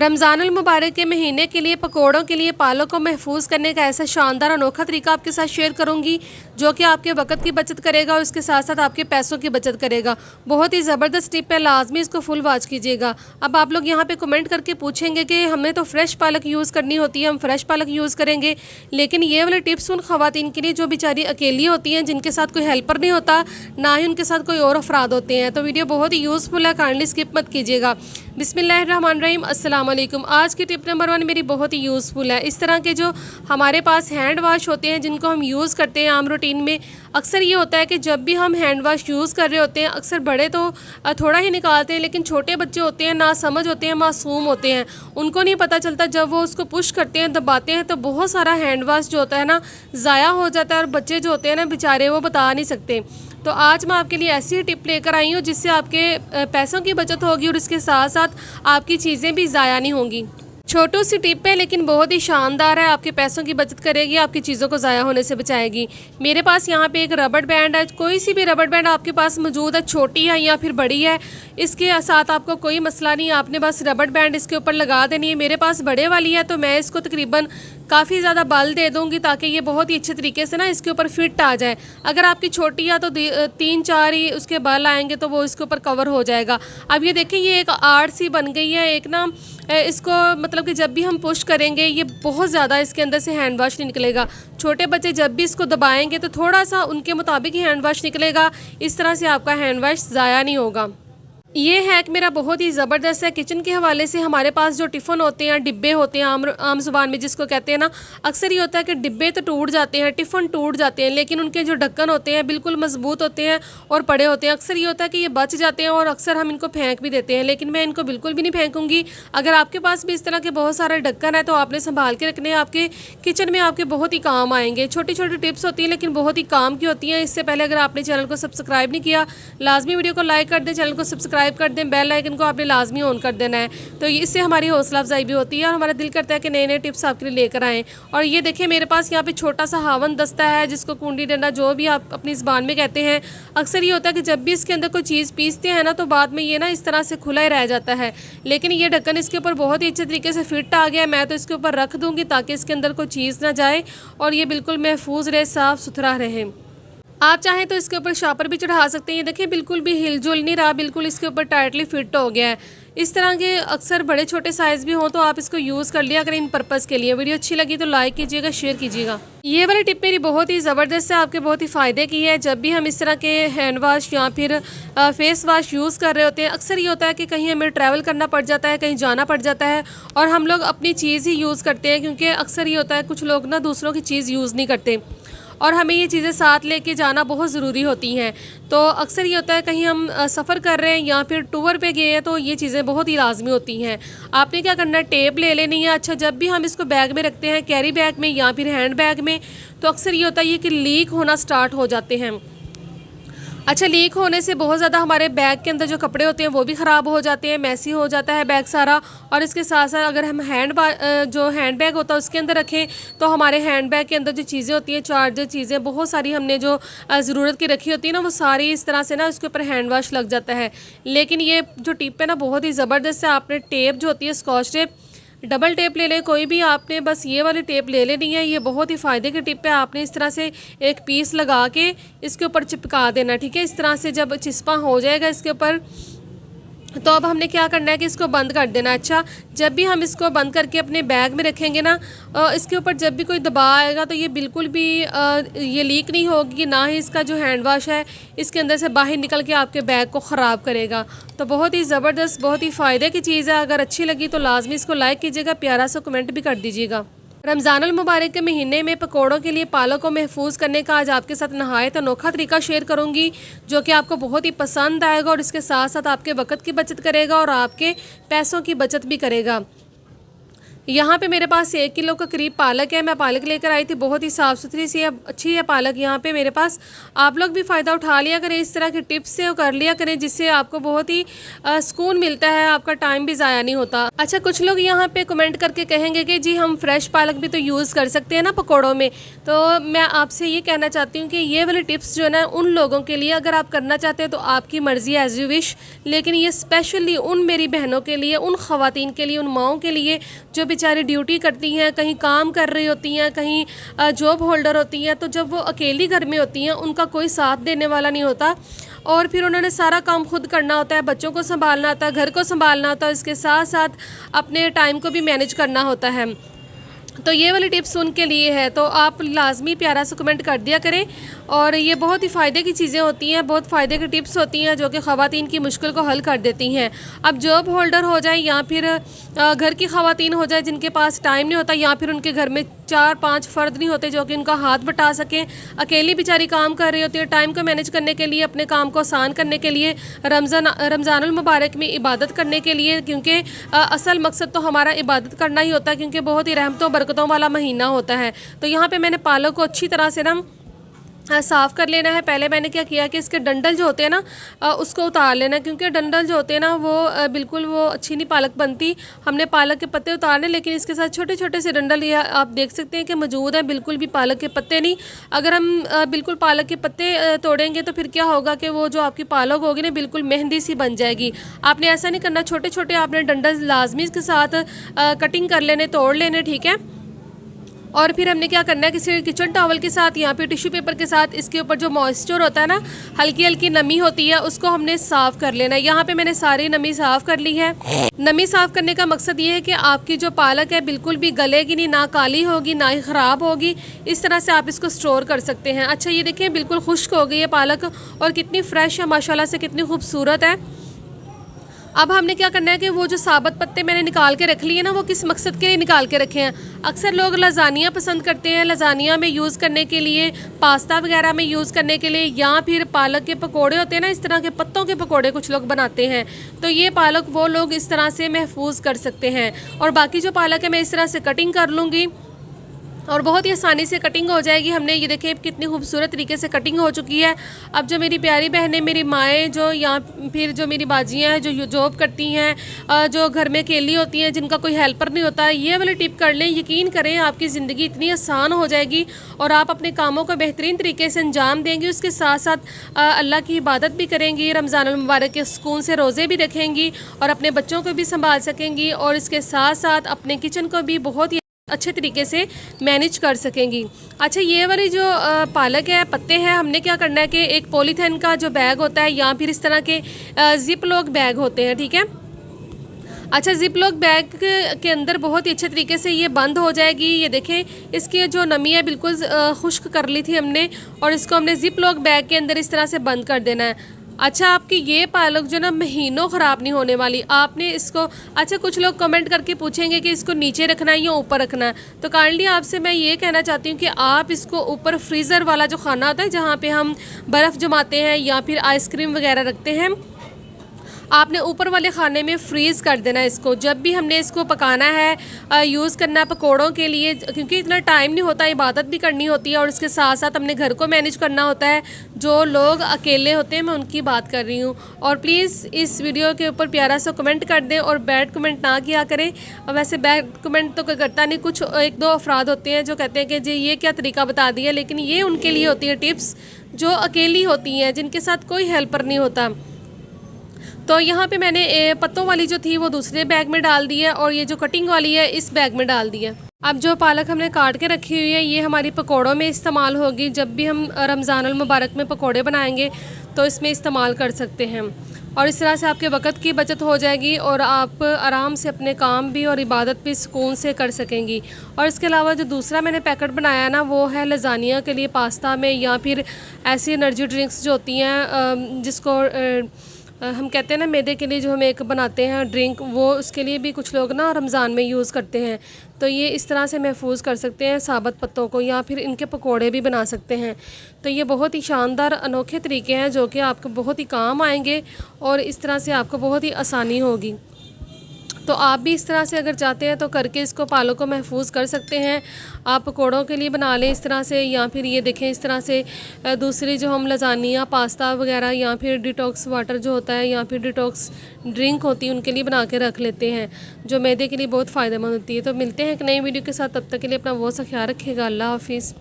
रमज़ानुल मुबारक के महीने के लिए पकौड़ों के लिए पालक को महफूज करने का ऐसा शानदार अनोखा तरीका आपके साथ शेयर करूंगी जो कि आपके वक्त की बचत करेगा और इसके साथ साथ आपके पैसों की बचत करेगा। बहुत ही ज़बरदस्त टिप है, लाजमी इसको फुल वॉच कीजिएगा। अब आप लोग यहाँ पे कमेंट करके पूछेंगे कि हमें तो फ्रेश पालक यूज़ करनी होती है, हम फ्रेश पालक यूज़ करेंगे, लेकिन ये वाले टिप्स उन ख़वातीन के लिए जो बेचारी अकेली होती हैं, जिनके साथ कोई हेल्पर नहीं होता, ना ही उनके साथ कोई और अफराद होते हैं। तो वीडियो बहुत ही यूज़फुल है, काइंडली स्किप मत कीजिएगा। बिस्मिल्लाहिर्रहमानिर्रहीम, अस्सलाम वालेकुम। आज की टिप नंबर 1 मेरी बहुत ही यूज़फुल है। इस तरह के जो हमारे पास हैंड वाश होते हैं जिनको हम यूज़ करते हैं आम रूटीन में, अक्सर ये होता है कि जब भी हम हैंड वाश यूज़ कर रहे होते हैं, अक्सर बड़े तो थोड़ा ही निकालते हैं, लेकिन छोटे बच्चे होते हैं, ना समझ होते हैं, मासूम होते हैं, उनको नहीं पता चलता। जब वो उसको पुश करते हैं, दबाते हैं, तो बहुत सारा हैंड वाश जो होता है ना ज़ाया हो जाता है, और बच्चे जो होते हैं ना बेचारे वो बता नहीं सकते। तो आज मैं आपके लिए ऐसी टिप लेकर आई हूँ जिससे आपके पैसों की बचत होगी और इसके साथ साथ आपकी चीज़ें भी ज़ाया नहीं होंगी। छोटी सी टिप है लेकिन बहुत ही शानदार है, आपके पैसों की बचत करेगी, आपकी चीज़ों को ज़ाया होने से बचाएगी। मेरे पास यहाँ पे एक रबड़ बैंड है, कोई सी भी रबड़ बैंड आपके पास मौजूद है, छोटी है या फिर बड़ी है, इसके साथ आपको कोई मसला नहीं, आपने बस रबड़ बैंड इसके ऊपर लगा देनी है। मेरे पास बड़े वाली है तो मैं इसको तकरीबन काफ़ी ज़्यादा बल दे दूँगी ताकि ये बहुत ही अच्छे तरीके से ना इसके ऊपर फिट आ जाए। अगर आपकी छोटी है तो 3-4 ही उसके बल आएंगे तो वो इसके ऊपर कवर हो जाएगा। अब ये देखें, ये एक आर्ट सी बन गई है, एक ना इसको मतलब कि जब भी हम पुश करेंगे ये बहुत ज़्यादा इसके अंदर से हैंड वाश नहीं निकलेगा। छोटे बच्चे जब भी इसको दबाएंगे तो थोड़ा सा उनके मुताबिक ही हैंड वाश निकलेगा, इस तरह से आपका हैंड वाश ज़ाया नहीं होगा। ये हैक मेरा बहुत ही ज़बरदस्त है। किचन के हवाले से हमारे पास जो टिफ़न होते हैं, डिब्बे होते हैं, आम ज़ुबान में जिसको कहते हैं ना, अक्सर ये होता है कि डिब्बे तो टूट जाते हैं, टिफ़न टूट जाते हैं, लेकिन उनके जो ढक्कन होते हैं बिल्कुल मजबूत होते हैं और पड़े होते हैं। अक्सर ये होता है कि ये बच जाते हैं और अक्सर हम इनको फेंक भी देते हैं, लेकिन मैं इनको बिल्कुल भी नहीं फेंकूँगी। अगर आपके पास भी इस तरह के बहुत सारे ढक्कन है तो आपने संभाल के रखने हैं, आपके किचन में आपके बहुत ही काम आएंगे। छोटी छोटी टिप्स होती हैं लेकिन बहुत ही काम की होती हैं। इससे पहले अगर आपने चैनल को सब्सक्राइब नहीं किया, लाजमी वीडियो को लाइक कर दें, चैनल को सब्सक्राइब कर दें, बेल आइकन को आपने लाजमी ऑन कर देना है। तो इससे हमारी हौसला अफजाई भी होती है और हमारा दिल करता है कि नए नए टिप्स आपके लिए लेकर आएँ। और ये देखिए, मेरे पास यहाँ पे छोटा सा हावन दस्ता है, जिसको कुंडी डंडा जो भी आप अपनी ज़बान में कहते हैं। अक्सर ये होता है कि जब भी इसके अंदर कोई चीज़ पीसते हैं ना तो बाद में ये ना इस तरह से खुला ही रह जाता है, लेकिन ये ढक्कन इसके ऊपर बहुत ही अच्छे तरीके से फिट आ गया। मैं तो इसके ऊपर रख दूँगी ताकि इसके अंदर कोई चीज़ ना जाए और ये बिल्कुल महफूज रहे, साफ़ सुथरा रहे। आप चाहें तो इसके ऊपर शॉपर भी चढ़ा सकते हैं। ये देखिए, बिल्कुल भी हिलजुल नहीं रहा, बिल्कुल इसके ऊपर टाइटली फिट हो गया है। इस तरह के अक्सर बड़े छोटे साइज़ भी हों तो आप इसको यूज़ कर लिया करें इन पर्पज़ के लिए। वीडियो अच्छी लगी तो लाइक कीजिएगा, शेयर कीजिएगा। ये वाली टिप मेरी बहुत ही ज़बरदस्त है, आपके बहुत ही फ़ायदे की है। जब भी हम इस तरह के हैंड वाश या फिर फेस वाश यूज़ कर रहे होते हैं, अक्सर ये होता है कि कहीं हमें ट्रैवल करना पड़ जाता है, कहीं जाना पड़ जाता है और हम लोग अपनी चीज़ ही यूज़ करते हैं, क्योंकि अक्सर ये होता है कुछ लोग ना दूसरों की चीज़ यूज़ नहीं करते और हमें ये चीज़ें साथ लेके जाना बहुत ज़रूरी होती हैं। तो अक्सर ये होता है कहीं हम सफ़र कर रहे हैं या फिर टूर पे गए हैं तो ये चीज़ें बहुत ही लाजमी होती हैं। आपने क्या करना है, टेप ले लेनी है। अच्छा, जब भी हम इसको बैग में रखते हैं, कैरी बैग में या फिर हैंड बैग में, तो अक्सर ये होता है कि लीक होना स्टार्ट हो जाते हैं। अच्छा, लीक होने से बहुत ज़्यादा हमारे बैग के अंदर जो कपड़े होते हैं वो भी ख़राब हो जाते हैं, मैसी हो जाता है बैग सारा। और इसके साथ साथ अगर हम जो हैंड बैग होता है उसके अंदर रखें तो हमारे हैंड बैग के अंदर जो चीज़ें होती हैं, चार्जर चीज़ें बहुत सारी हमने जो ज़रूरत की रखी होती है ना, वो सारी इस तरह से ना उसके ऊपर हैंड वाश लग जाता है। लेकिन ये जो टिप है ना बहुत ही ज़बरदस्त है। आपने टेप जो होती है, स्कॉच टेप, डबल टेप ले लें कोई भी, आपने बस ये वाली टेप ले लेनी है। ये बहुत ही फ़ायदे की टिप है। आपने इस तरह से एक पीस लगा के इसके ऊपर चिपका देना, ठीक है। इस तरह से जब चिस्पा हो जाएगा इसके ऊपर, तो अब हमने क्या करना है कि इसको बंद कर देना। अच्छा, जब भी हम इसको बंद करके अपने बैग में रखेंगे ना, इसके ऊपर जब भी कोई दबाव आएगा तो ये बिल्कुल भी ये लीक नहीं होगी, ना ही इसका जो हैंड वाश है इसके अंदर से बाहर निकल के आपके बैग को ख़राब करेगा। तो बहुत ही ज़बरदस्त, बहुत ही फ़ायदे की चीज़ है। अगर अच्छी लगी तो लाजमी इसको लाइक कीजिएगा, प्यारा सा कमेंट भी कर दीजिएगा। रमज़ानुल मुबारक के महीने में पकौड़ों के लिए पालक को महफूज करने का आज आपके साथ नहायत अनोखा तरीका शेयर करूंगी जो कि आपको बहुत ही पसंद आएगा और इसके साथ साथ आपके वक्त की बचत करेगा और आपके पैसों की बचत भी करेगा। यहाँ पे मेरे पास 1 किलो के करीब पालक है। मैं पालक लेकर आई थी, बहुत ही साफ़ सुथरी सी है, अच्छी है पालक यहाँ पे मेरे पास। आप लोग भी फ़ायदा उठा लिया करें, इस तरह के टिप्स से कर लिया करें, जिससे आपको बहुत ही सुकून मिलता है, आपका टाइम भी ज़ाया नहीं होता। अच्छा, कुछ लोग यहाँ पे कमेंट करके कहेंगे कि जी हम फ्रेश पालक भी तो यूज़ कर सकते हैं ना पकौड़ों में। तो मैं आपसे ये कहना चाहती हूँ कि ये वाले टिप्स जो है ना उन लोगों के लिए, अगर आप करना चाहते हैं तो आपकी मर्ज़ी, एज़ यू विश, लेकिन ये स्पेशली उन मेरी बहनों के लिए, उन ख़वातीन के लिए, उन माओं के लिए जो बेचारी ड्यूटी करती हैं, कहीं काम कर रही होती हैं, कहीं जॉब होल्डर होती हैं। तो जब वो अकेली घर में होती हैं, उनका कोई साथ देने वाला नहीं होता और फिर उन्होंने सारा काम खुद करना होता है, बच्चों को संभालना होता है, घर को संभालना होता है, इसके साथ साथ अपने टाइम को भी मैनेज करना होता है। तो ये वाली टिप्स उनके लिए है, तो आप लाजमी प्यारा सा कमेंट कर दिया करें। और ये बहुत ही फ़ायदे की चीज़ें होती हैं, बहुत फ़ायदे की टिप्स होती हैं जो कि ख़वातीन की मुश्किल को हल कर देती हैं। अब जॉब होल्डर हो जाए या फिर घर की ख़वातीन हो जाए जिनके पास टाइम नहीं होता, या फिर उनके घर में 4-5 फ़र्द नहीं होते जो कि उनका हाथ बटा सकें, अकेली बेचारी काम कर रही होती है, टाइम को मैनेज करने के लिए, अपने काम को आसान करने के लिए, रमज़ानुल मुबारक में इबादत करने के लिए, क्योंकि असल मकसद तो हमारा इबादत करना ही होता है, क्योंकि बहुत ही रहमतों बरकतों वाला महीना होता है। तो यहाँ पे मैंने पालक को अच्छी तरह से ना साफ़ कर लेना है। पहले मैंने क्या किया कि इसके डंडल जो होते हैं ना उसको उतार लेना, क्योंकि डंडल जो होते हैं ना वो बिल्कुल वो अच्छी नहीं पालक बनती। हमने पालक के पत्ते उतारने, लेकिन इसके साथ छोटे छोटे से डंडल ये आप देख सकते हैं कि मौजूद है, बिल्कुल भी पालक के पत्ते नहीं। अगर हम बिल्कुल पालक के पत्ते तोड़ेंगे तो फिर क्या होगा कि वो जो आपकी पालक होगी ना बिल्कुल मेहंदी सी बन जाएगी। आपने ऐसा नहीं करना, छोटे छोटे आपने डंडल लाजमी के साथ कटिंग कर लेने, तोड़ लेने, ठीक है। और फिर हमने क्या करना है, किसी किचन टॉवल के साथ या फिर टिश्यू पेपर के साथ इसके ऊपर जो मॉइस्चर होता है ना, हल्की हल्की नमी होती है, उसको हमने साफ़ कर लेना है। यहाँ पे मैंने सारी नमी साफ़ कर ली है। नमी साफ़ करने का मकसद ये है कि आपकी जो पालक है बिल्कुल भी गलेगी नहीं, ना काली होगी ना ही ख़राब होगी। इस तरह से आप इसको स्टोर कर सकते हैं। अच्छा, ये देखें बिल्कुल खुश्क हो गई है पालक और कितनी फ़्रेश है माशाल्लाह से, कितनी खूबसूरत है। अब हमने क्या करना है कि वो जो साबुत पत्ते मैंने निकाल के रख लिए ना, वो किस मकसद के लिए निकाल के रखे हैं। अक्सर लोग लजानिया पसंद करते हैं, लजानिया में यूज़ करने के लिए, पास्ता वगैरह में यूज़ करने के लिए, या फिर पालक के पकोड़े होते हैं ना, इस तरह के पत्तों के पकोड़े कुछ लोग बनाते हैं। तो ये पालक वो लोग इस तरह से महफूज कर सकते हैं। और बाकी जो पालक है मैं इस तरह से कटिंग कर लूँगी और बहुत ही आसानी से कटिंग हो जाएगी। हमने ये देखिए कितनी खूबसूरत तरीके से कटिंग हो चुकी है। अब जो मेरी प्यारी बहनें, मेरी माएँ जो, या फिर जो मेरी बाजियाँ हैं जो जॉब करती हैं, जो घर में अकेली होती हैं, जिनका कोई हेल्पर नहीं होता, ये वाली टिप कर लें। यकीन करें आपकी ज़िंदगी इतनी आसान हो जाएगी और आप अपने कामों को बेहतरीन तरीके से अंजाम देंगी। उसके साथ साथ अल्लाह की इबादत भी करेंगी, रमज़ानुल मुबारक के सुकून से रोज़े भी रखेंगी और अपने बच्चों को भी संभाल सकेंगी, और इसके साथ साथ अपने किचन को भी बहुत ही अच्छे तरीके से मैनेज कर सकेंगी। अच्छा, ये वाली जो पालक है, पत्ते हैं, हमने क्या करना है कि एक पॉलीथीन का जो बैग होता है या फिर इस तरह के जिप लॉक बैग होते हैं, ठीक है। अच्छा, जिप लॉक बैग के अंदर बहुत ही अच्छे तरीके से ये बंद हो जाएगी। ये देखें इसकी जो नमी है बिल्कुल खुश्क कर ली थी हमने, और इसको हमने जिप लॉक बैग के अंदर इस तरह से बंद कर देना है। अच्छा, आपकी ये पालक जो ना महीनों ख़राब नहीं होने वाली। आपने इसको, अच्छा कुछ लोग कमेंट करके पूछेंगे कि इसको नीचे रखना है या ऊपर रखना है, तो काइंडली आपसे मैं ये कहना चाहती हूँ कि आप इसको ऊपर फ्रीज़र वाला जो खाना होता है जहाँ पे हम बर्फ़ जमाते हैं या फिर आइसक्रीम वगैरह रखते हैं, आपने ऊपर वाले खाने में फ्रीज़ कर देना है इसको। जब भी हमने इसको पकाना है, यूज़ करना है पकोड़ों के लिए, क्योंकि इतना टाइम नहीं होता, इबादत भी करनी होती है और इसके साथ साथ हमने घर को मैनेज करना होता है। जो लोग अकेले होते हैं मैं उनकी बात कर रही हूँ। और प्लीज़ इस वीडियो के ऊपर प्यारा सा कमेंट कर दें और बैड कमेंट ना किया करें। और वैसे बैड कमेंट तो कोई करता नहीं, कुछ 1-2 अफराद होते हैं जो कहते हैं कि जी ये क्या तरीका बता दिया, लेकिन ये उनके लिए होती है टिप्स जो अकेली होती हैं, जिनके साथ कोई हेल्पर नहीं होता। तो यहाँ पे मैंने पत्तों वाली जो थी वो दूसरे बैग में डाल दी है और ये जो कटिंग वाली है इस बैग में डाल दी है। अब जो पालक हमने काट के रखी हुई है ये हमारी पकौड़ों में इस्तेमाल होगी। जब भी हम रमज़ानुल मुबारक में पकौड़े बनाएंगे तो इसमें इस्तेमाल कर सकते हैं, और इस तरह से आपके वक़्त की बचत हो जाएगी और आप आराम से अपने काम भी और इबादत भी सुकून से कर सकेंगी। और इसके अलावा जो दूसरा मैंने पैकेट बनाया ना वो है लजानिया के लिए, पास्ता में या फिर ऐसी एनर्जी ड्रिंक्स जो होती हैं जिसको हम कहते हैं ना मैदे के लिए जो हम एक बनाते हैं ड्रिंक, वो उसके लिए भी कुछ लोग ना रमज़ान में यूज़ करते हैं। तो ये इस तरह से महफूज कर सकते हैं साबुत पत्तों को, या फिर इनके पकोड़े भी बना सकते हैं। तो ये बहुत ही शानदार अनोखे तरीके हैं जो कि आपको बहुत ही काम आएंगे और इस तरह से आपको बहुत ही आसानी होगी। तो आप भी इस तरह से अगर चाहते हैं तो करके इसको पालक को महफूज कर सकते हैं। आप पकौड़ों के लिए बना लें इस तरह से, या फिर ये देखें इस तरह से दूसरी जो हम लजानिया पास्ता वगैरह या फिर डिटॉक्स वाटर जो होता है या फिर डिटॉक्स ड्रिंक होती है उनके लिए बना के रख लेते हैं, जो मैदे के लिए बहुत फ़ायदेमंद होती है। तो मिलते हैं एक नई वीडियो के साथ, तब तक के लिए अपना बहुत सा ख्याल रखिएगा। अल्लाह हाफिज़।